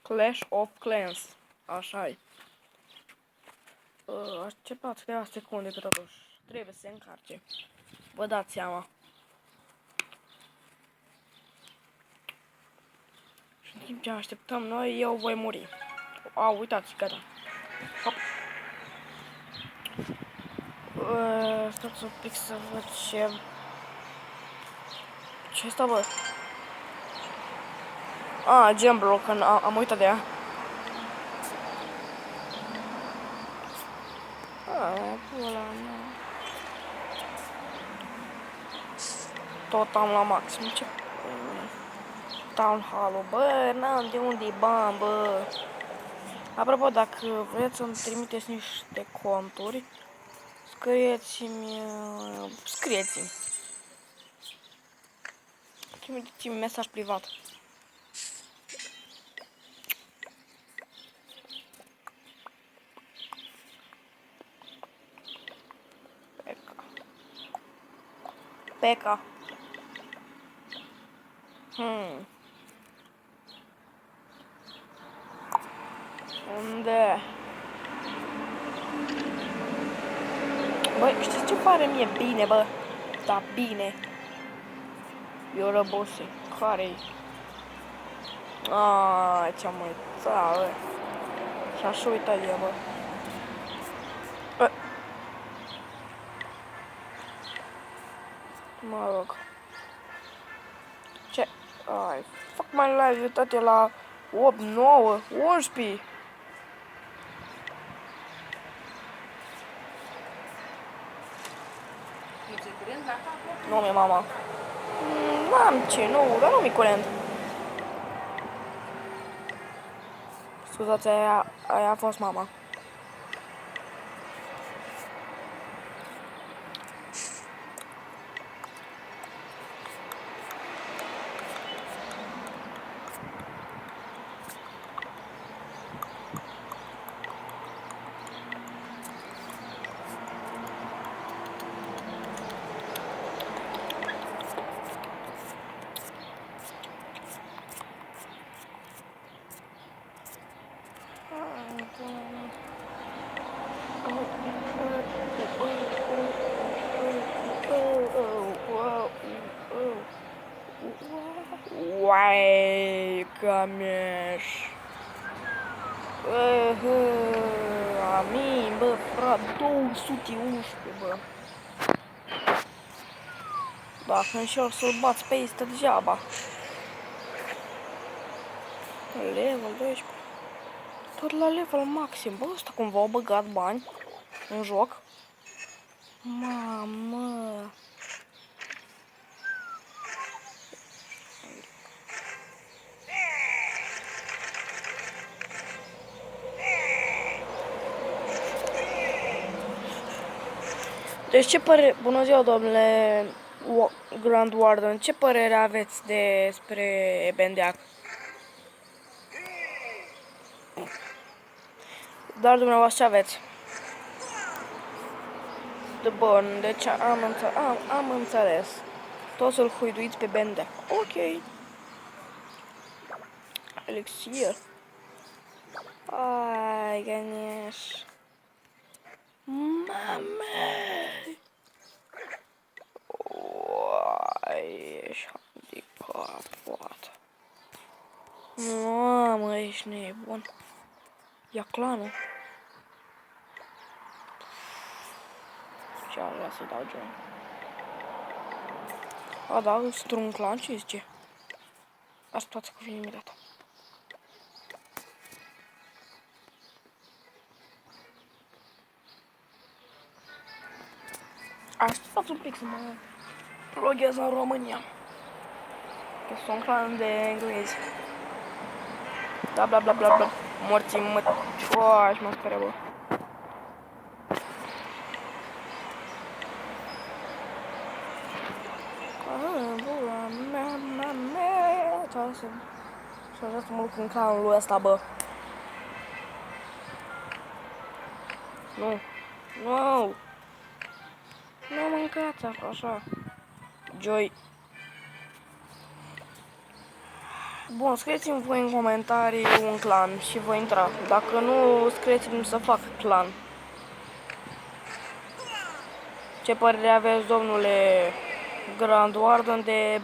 Clash of Clans. Așa-i. Așteptați câteva secunde că totuși trebuie să se încarce. Vă dați seama. Și în timp ce așteptăm noi, eu voi muri. Uitați, gata. Hop. Stați un pic să văd ce asta, bă? Gem broken, am uitat de ea. Ăla, nu. Tot am la maxim, ce? Town Hall-ul, bă, n-am de unde-i bani, bă. Apropo, dacă vreți să-mi trimiteți niște conturi, scrieți-mi, trimiteți-mi mesaj privat. Peca. Unde? Băi, știți ce pare mie bine, bă? Da, bine. Eu răbose. Care-i? Ce-am uitat, bă. Și așa uitat de ea, bă. Mă rog. Ce? Fac mai live, uitați la 8, 9, 11. Nu mi-e mama. N-am ce, nu, dar nu mi-e curent. Scuzați, aia a fost mama. Uai, cameș. Amin, bă, frate, 211, bă. Dacă încerc să-l bați pe ei, stă degeaba. Level 12. Tot la level maxim, bă, ăsta cumva au băgat bani în joc. Mamă. Deci ce părere, bună ziua, domnule Grand Warden, ce părere aveți despre Bendeac? Dar dumneavoastră ce aveți? Bun, deci am înțeles. Toți să-l huiduiți pe Bendeac. Ok. Elixir. Ai, Ganesh. Mame! Ești handicapat. Mamă, ești nebun. Ia clanul. Ce ar vrea să dau join? Da, într-un clan, ce zice? Așteptați că vine imediat. Așteptați un pic să mă loghez în România. Că sunt clan de englezi. Da, bla bla bla bla. Morții mă... Aș mă sperie, bă. Bula mea. Să ajut să mă luc în clanul lui ăsta, bă. Nu. Nu. Nu mâncați așa. Joy. Bun, scrieți-mi voi în comentarii un clan și voi intra. Dacă nu, scrieți-mi să fac clan. Ce părere aveți, domnule Grand Warden, de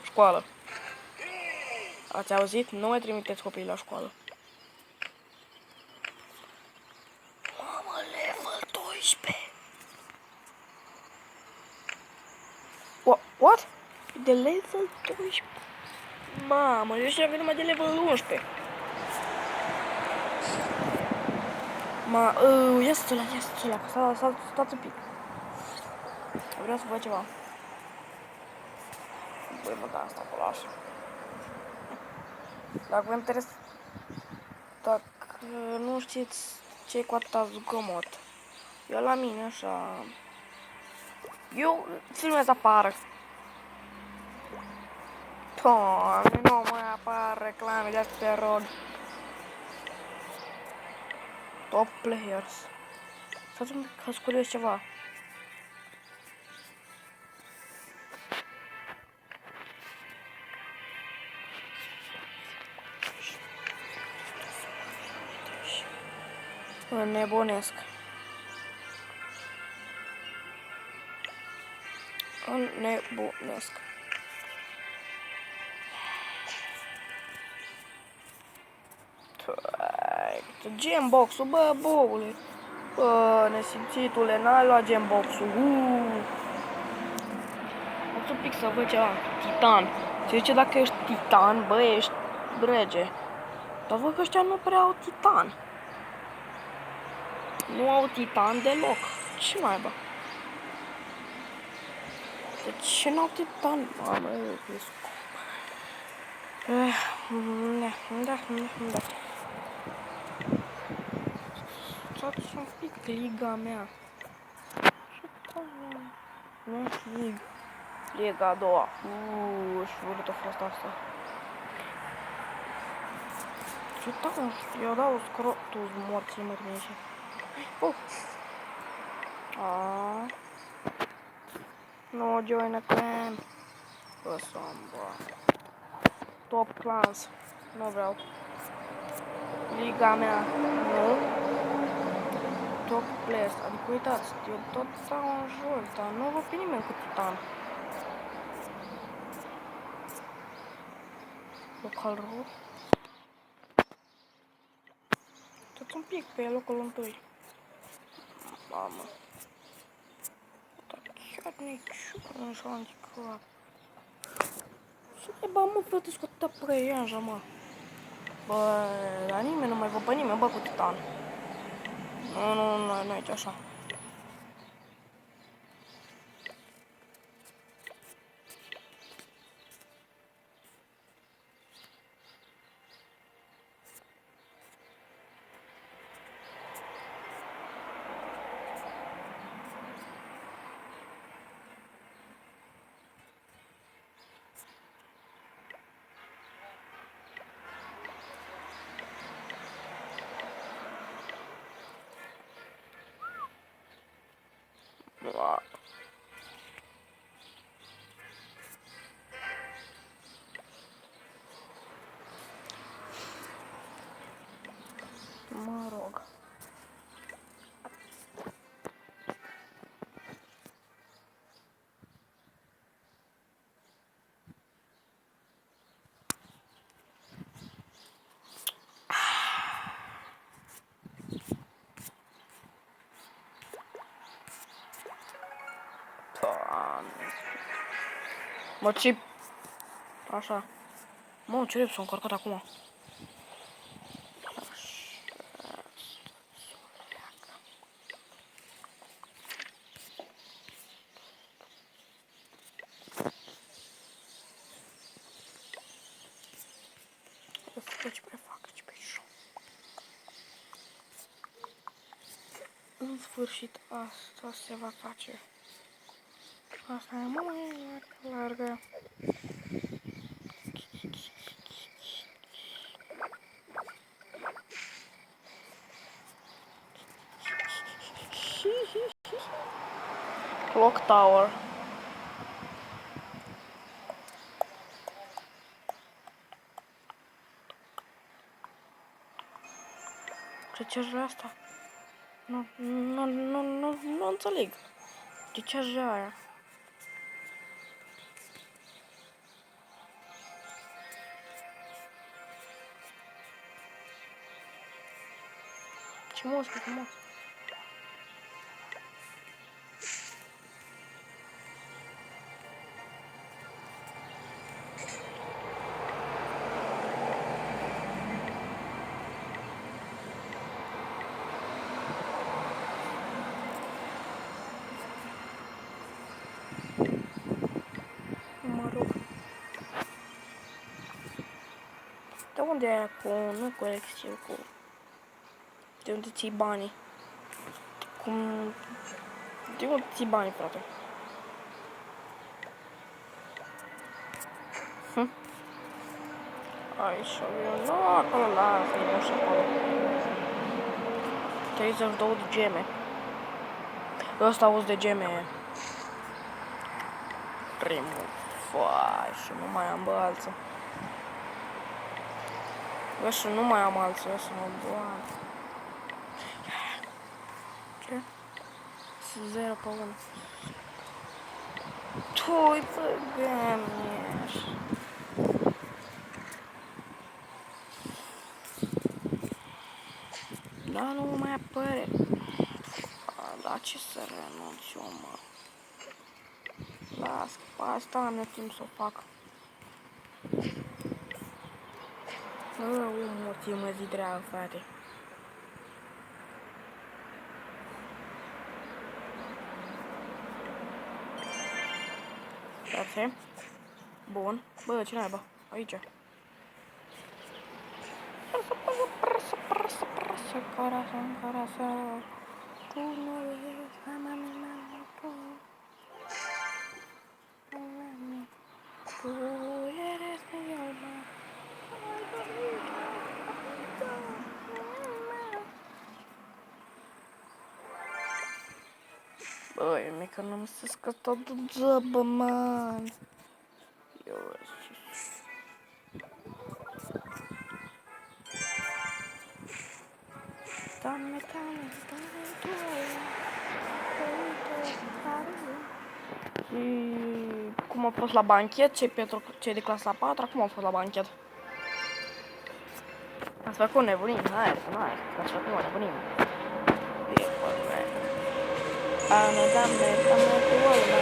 școală? Ați auzit? Nu mai trimiteți copiii la școală. Mamă, level 12. What? De level 12? Mamă, eu știam că numai de level 11. Ia să stați un pic. Vreau să văd ceva. Voi băga asta acolo așa. Dacă vă interes... Dacă nu știți ce-i cu atâta zgomot. Eu la mine așa... Eu filmez afară. Doamne, nu mai apar reclame de astea pe rod. Top players. Stați un pic, că-s curios ceva. Înnebunesc. Înnebunesc. Gembox-ul, bă, boule. Bă, nesimțitule, n-ai luat gembox-ul. O să pic să văd ceva. Titan. Se zice dacă ești titan, bă, ești rege. Dar văd că ăștia nu prea au titan. Nu au titan deloc. Ce mai bă? De ce n-au titan? Mamă, e scump. Da. Stați un pic, liga mea. Ce tare. Nu lig. Liga a doua. Și urât a fost asta. Ce tare, eu dau scrotul morții mărnișe. No, join a clan. Bă, bă. Top clans. Nu vreau. Liga mea. Nu. Top players. Adică uitați, eu tot stau în jur, dar nu văd pe nimeni cu titan. Local road. Tot un pic pe locul întâi. Mamă. Dar chiar niciun handicap. Ce neba, mă, frate, cu atâta preianja, mă. Bă, la nimeni nu mai văd pe nimeni, bă, cu titan. Nu, aici așa. Mă rog. Mă, ce... Așa. Mă, ce rep s-a încărcat acum. Ce prefac, ce pe șo. În sfârșit, asta se va face. Asta e mult largă. Clock Tower. ce aș vrea asta? Nu înțeleg. De ce aș vrea aia? Ce muzică frumos. Mă rog. De unde e aia cu, nu colecție, cu... De unde ții banii? Cum... De unde ții banii, frate? Aici, nu, acolo, lasă, nu și acolo. 32 de geme. Ăsta auzi de geme. Primul. Foai, și nu mai am, bă, alță. Bă, și nu mai am alță, să mă doar. Ce? 0 pe 1. Tu-i băgăm-ești. Da, nu mai apare. Da, ce să renunț eu, mă. Las, că asta am eu timp să o fac. Un motiv mă zi dreagă, frate. Frate. Bun. Bă, ce naiba? Aici. Corazon. Tu no eres tu eres mi alma. Băi, mică, nu-mi se scătă de zăbă, man. Eu Dame, și cum a fost la banchet? Cei de clasa 4, cum au fost la banchet? Ați făcut nebunii? Hai, ați făcut nebunii. Dame tu alma.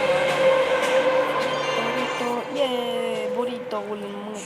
Burrito, yeah, burrito-ul în mână.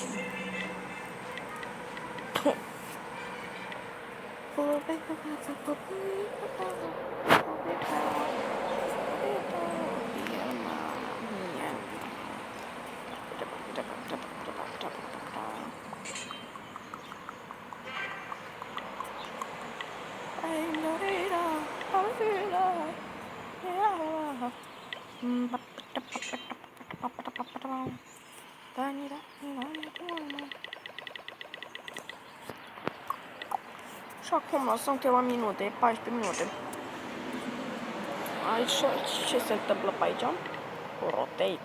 Și acum sunt câteva minute, 14 minute. Aici, ce se întâmplă pe aici? Rotate.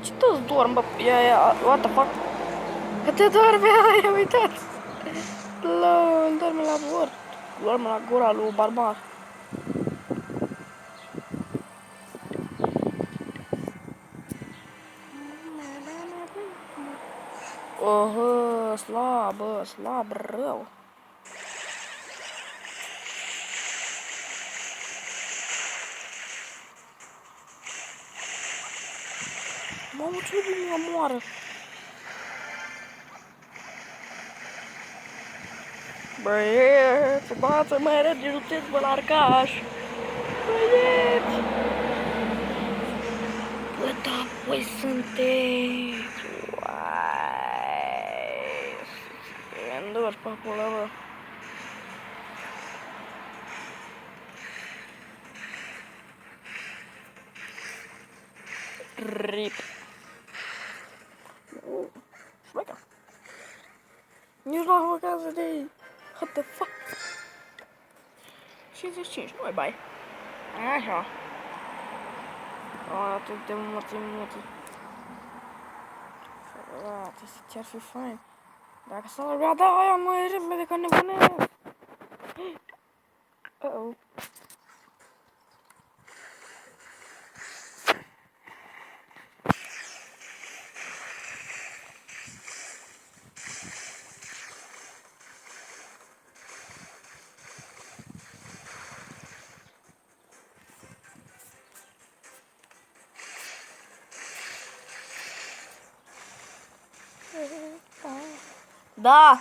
Ce toți dorm, bă? What the fuck? Că te doarme aia, uitați! Lol, doarme la bord. Doarme la gura lui Barbar. Slab rău. Mamă, ce bine mă moară. Băieți, bață mai repede, duceți-vă la arcaș. Băieți! Bă, da, voi sunteți! Uai! Îndor pe acolo, bă. RIP. Șmeca. Nici nu am ocază de ei. What the fuck? 55, nu mai bai. Așa. Atât de muti. Frate, ce-ar fi fain. Dacă s-ar avea, da, aia mai repede ca nebunesc. Uh-oh. Da!